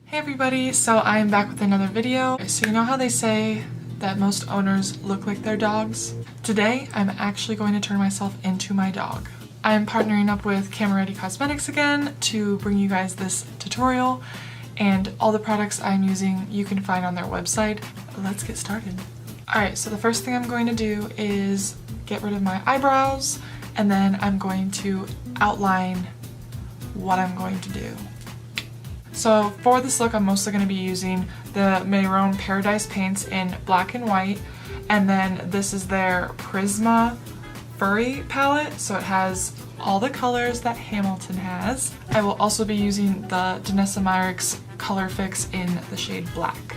Hey everybody, so I am back with another video. So you know how they say that most owners look like their dogs? Today, I'm actually going to turn myself into my dog. I'm partnering up with Camera Ready Cosmetics again to bring you guys this tutorial, and all the products I'm using you can find on their website. Let's get started. Alright, so the first thing I'm going to do is get rid of my eyebrows, and then I'm going to outline what I'm going to do. So for this look, I'm mostly going to be using the Mehron Paradise paints in black and white, and then this is their Prisma Furry palette, so it has all the colors that Hamilton has. I will also be using the Danessa Myricks Colorfix in the shade black.